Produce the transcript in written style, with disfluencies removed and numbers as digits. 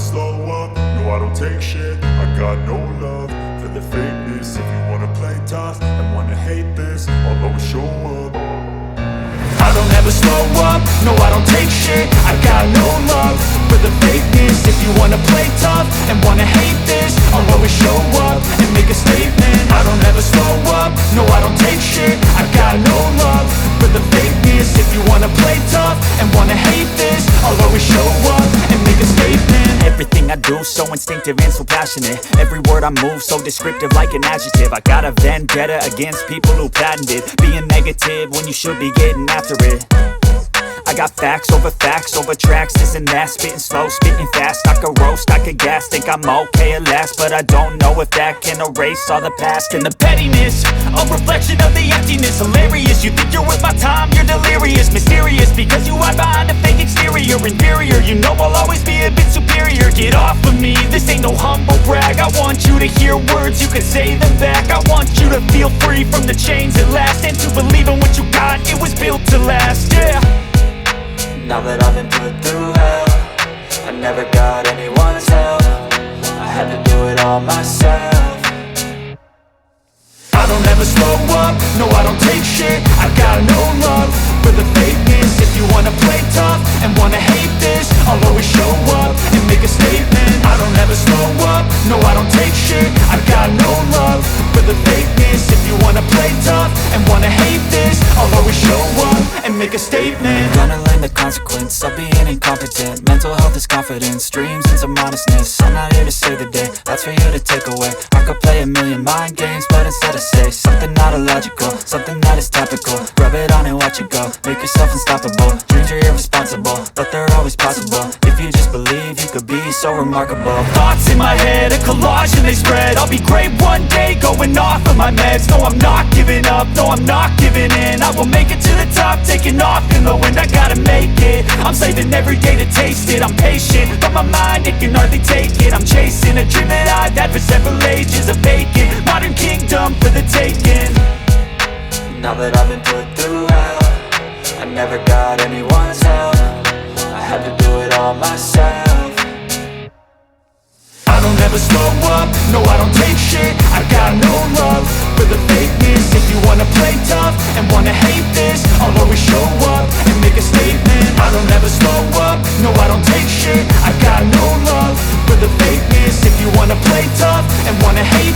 slow up, no I don't take shit. I got no love for the fakeness. If you wanna play tough and wanna hate this, I'll always show up. I don't ever slow up, no I don't take shit. I got no love for the fakeness. If you wanna play tough and wanna hate this, I'll always show up and make a statement. I don't ever slow up, no I don't take shit. I got no love for the fakeness. If you wanna play tough and wanna hate this, I'll always show up and make a statement. Everything I do so instinctive and so passionate. Every word I move so descriptive like an adjective. I got a vendetta against people who patented being negative when you should be getting after it. I got facts over tracks, this and that. Spitting slow, spitting fast, I could roast, I could gas. Think I'm okay at last, but I don't know if that can erase all the past. And the pettiness, a reflection of the emptiness. Hilarious, you think you're worth my time, you're delirious. Mysterious, because you hide behind a fake exterior. Inferior, you know I'll always be a bit superior. Get off of me, this ain't no humble brag. I want you to hear words, you can say them back. I want you to feel free from the chains at last, and to believe in what you got, it was built to last, yeah. Now that I've been put through hell, I never got anyone's help. I had to do it all myself. I don't ever slow up, no I don't take shit. I got no love for the fakeness. If you wanna play tough and wanna hate this, I'll always show up and make a statement. I don't ever slow up, no I don't take shit. I got no love for the fakeness. If you wanna play tough and wanna hate this, I'll always show up and make a statement. Gonna learn the consequence of being incompetent. Mental health is confidence, dreams and some modestness. I'm not here to save the day, that's for you to take away. I could play a million mind games, but instead I say something not illogical, something that is topical. Rub it on and watch it go, make yourself unstoppable. Dreams are irresponsible, but they're always possible. If you just believe, you could be so remarkable. Thoughts in my head, a collage and they spread. I'll be great one day, going off of my meds. No, I'm not giving up, no, I'm not giving in. I will make it to the top, taking off in the wind. I gotta make it, I'm saving every day to taste it. I'm patient, but my mind, it can hardly take it. I'm chasing a dream that I've had for several ages. A vacant, modern kingdom for the taking. Now that I've been put through hell, I never got anyone's help. I had to do it all myself. I don't ever slow up, no I don't take shit. I got no love for the fakeness. If you wanna play tough and wanna hate this, I'll always show up and make a statement. I don't ever slow up, no I don't take shit. I got no love for the fakeness. If you wanna play tough and wanna hate